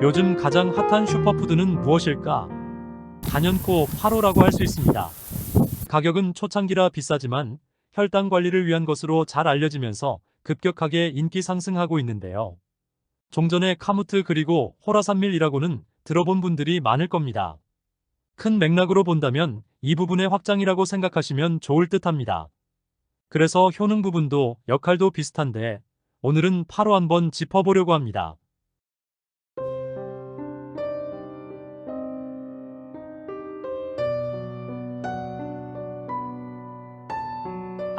요즘 가장 핫한 슈퍼푸드는 무엇일까? 단연코 파로라고 할 수 있습니다. 가격은 초창기라 비싸지만 혈당 관리를 위한 것으로 잘 알려지면서 급격하게 인기 상승하고 있는데요. 종전에 카무트 그리고 호라산밀이라고는 들어본 분들이 많을 겁니다. 큰 맥락으로 본다면 이 부분의 확장이라고 생각하시면 좋을 듯합니다. 그래서 효능 부분도 역할도 비슷한데 오늘은 파로 한번 짚어보려고 합니다.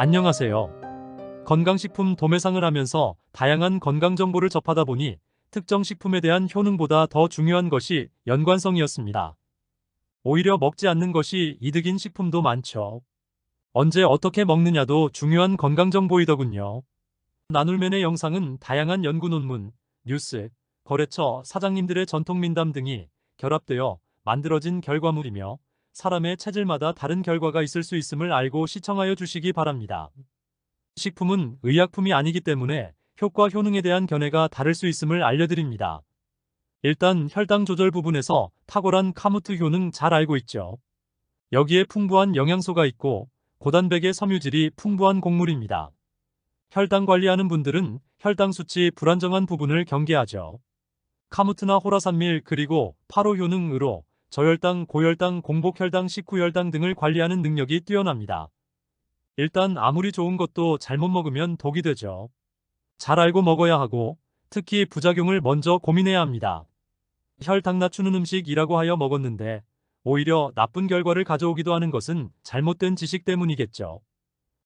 안녕하세요. 건강식품 도매상을 하면서 다양한 건강 정보를 접하다 보니 특정 식품에 대한 효능보다 더 중요한 것이 연관성이었습니다. 오히려 먹지 않는 것이 이득인 식품도 많죠. 언제 어떻게 먹느냐도 중요한 건강 정보이더군요. 나눌면의 영상은 다양한 연구 논문, 뉴스, 거래처 사장님들의 전통 민담 등이 결합되어 만들어진 결과물이며 사람의 체질마다 다른 결과가 있을 수 있음을 알고 시청하여 주시기 바랍니다. 식품은 의약품이 아니기 때문에 효과 효능에 대한 견해가 다를 수 있음을 알려드립니다. 일단 혈당 조절 부분에서 탁월한 카무트 효능 잘 알고 있죠. 여기에 풍부한 영양소가 있고 고단백의 섬유질이 풍부한 곡물입니다. 혈당 관리하는 분들은 혈당 수치 불안정한 부분을 경계하죠. 카무트나 호라산밀 그리고 파로 효능으로 저혈당, 고혈당, 공복혈당, 식후혈당 등을 관리하는 능력이 뛰어납니다. 일단 아무리 좋은 것도 잘못 먹으면 독이 되죠. 잘 알고 먹어야 하고 특히 부작용을 먼저 고민해야 합니다. 혈당 낮추는 음식이라고 하여 먹었는데 오히려 나쁜 결과를 가져오기도 하는 것은 잘못된 지식 때문이겠죠.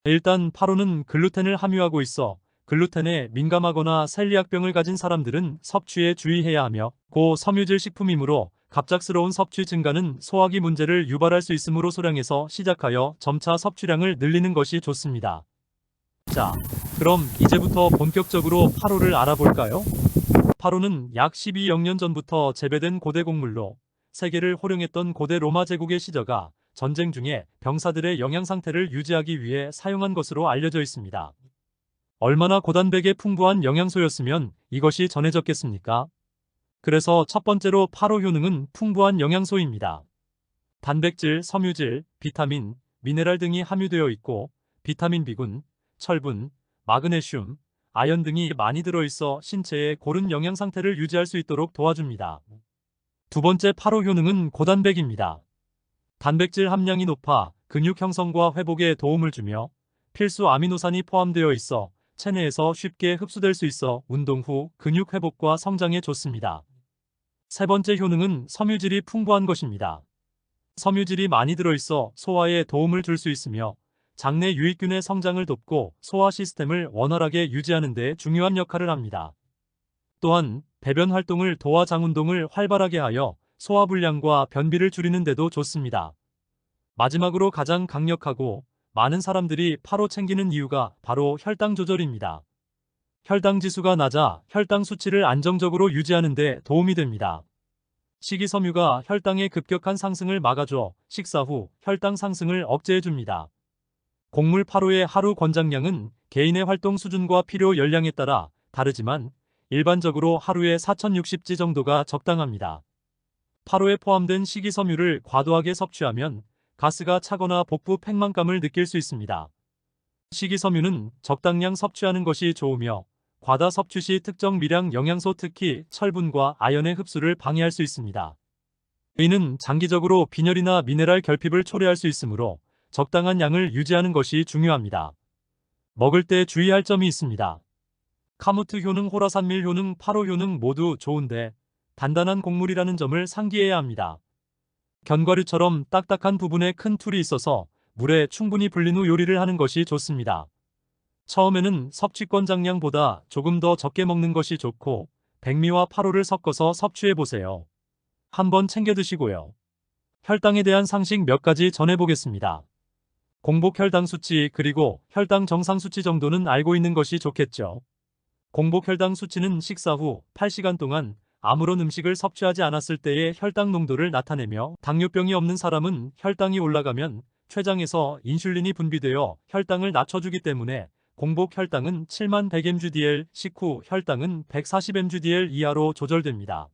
일단 파로는 글루텐을 함유하고 있어 글루텐에 민감하거나 셀리악병을 가진 사람들은 섭취에 주의해야 하며 고섬유질 식품이므로 갑작스러운 섭취 증가는 소화기 문제를 유발할 수 있으므로 소량에서 시작하여 점차 섭취량을 늘리는 것이 좋습니다. 자, 그럼 이제부터 본격적으로 파로를 알아볼까요? 파로는 약 12억년 전부터 재배된 고대 곡물로 세계를 호령했던 고대 로마 제국의 시저가 전쟁 중에 병사들의 영양 상태를 유지하기 위해 사용한 것으로 알려져 있습니다. 얼마나 고단백의 풍부한 영양소였으면 이것이 전해졌겠습니까? 그래서 첫 번째로 파로 효능은 풍부한 영양소입니다. 단백질, 섬유질, 비타민, 미네랄 등이 함유되어 있고 비타민 B군, 철분, 마그네슘, 아연 등이 많이 들어있어 신체의 고른 영양 상태를 유지할 수 있도록 도와줍니다. 두 번째 파로 효능은 고단백입니다. 단백질 함량이 높아 근육 형성과 회복에 도움을 주며 필수 아미노산이 포함되어 있어 체내에서 쉽게 흡수될 수 있어 운동 후 근육 회복과 성장에 좋습니다. 세 번째 효능은 섬유질이 풍부한 것입니다. 섬유질이 많이 들어있어 소화에 도움을 줄 수 있으며 장내 유익균의 성장을 돕고 소화 시스템을 원활하게 유지하는 데 중요한 역할을 합니다. 또한 배변 활동을 도와 장 운동을 활발하게 하여 소화불량과 변비를 줄이는 데도 좋습니다. 마지막으로 가장 강력하고 많은 사람들이 파로 챙기는 이유가 바로 혈당 조절입니다. 혈당 지수가 낮아 혈당 수치를 안정적으로 유지하는 데 도움이 됩니다. 식이섬유가 혈당의 급격한 상승을 막아줘 식사 후 혈당 상승을 억제해줍니다. 곡물 파로의 하루 권장량은 개인의 활동 수준과 필요 열량에 따라 다르지만 일반적으로 하루에 4060지 정도가 적당합니다. 파로에 포함된 식이섬유를 과도하게 섭취하면 가스가 차거나 복부 팽만감을 느낄 수 있습니다. 식이섬유는 적당량 섭취하는 것이 좋으며 과다 섭취 시 특정 미량 영양소 특히 철분과 아연의 흡수를 방해할 수 있습니다. 이는 장기적으로 빈혈이나 미네랄 결핍을 초래할 수 있으므로 적당한 양을 유지하는 것이 중요합니다. 먹을 때 주의할 점이 있습니다. 카무트 효능, 호라산밀 효능, 파로 효능 모두 좋은데 단단한 곡물이라는 점을 상기해야 합니다. 견과류처럼 딱딱한 부분에 큰 툴이 있어서 물에 충분히 불린 후 요리를 하는 것이 좋습니다. 처음에는 섭취 권장량보다 조금 더 적게 먹는 것이 좋고 백미와 파로를 섞어서 섭취해보세요. 한번 챙겨 드시고요. 혈당에 대한 상식 몇 가지 전해보겠습니다. 공복 혈당 수치 그리고 혈당 정상 수치 정도는 알고 있는 것이 좋겠죠. 공복 혈당 수치는 식사 후 8시간 동안 아무런 음식을 섭취하지 않았을 때의 혈당 농도를 나타내며 당뇨병이 없는 사람은 혈당이 올라가면 췌장에서 인슐린이 분비되어 혈당을 낮춰주기 때문에 공복 혈당은 7만 100mgdl, 식후 혈당은 140mgdl 이하로 조절됩니다.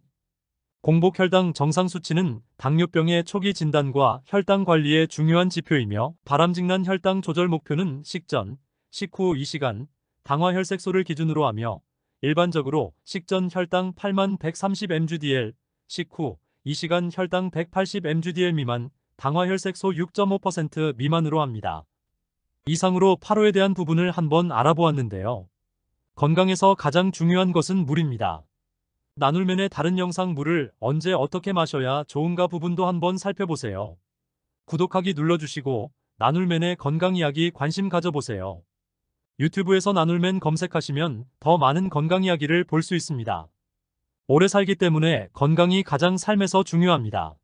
공복 혈당 정상 수치는 당뇨병의 초기 진단과 혈당 관리의 중요한 지표이며 바람직한 혈당 조절 목표는 식전, 식후 2시간, 당화 혈색소를 기준으로 하며 일반적으로 식전 혈당 8130mg/dl, 식후 2시간 혈당 180mg/dl 미만, 당화 혈색소 6.5% 미만으로 합니다. 이상으로 파로에 대한 부분을 한번 알아보았는데요. 건강에서 가장 중요한 것은 물입니다. 나눌맨의 다른 영상 물을 언제 어떻게 마셔야 좋은가 부분도 한번 살펴보세요. 구독하기 눌러주시고 나눌맨의 건강 이야기 관심 가져보세요. 유튜브에서 나눌맨 검색하시면 더 많은 건강 이야기를 볼 수 있습니다. 오래 살기 때문에 건강이 가장 삶에서 중요합니다.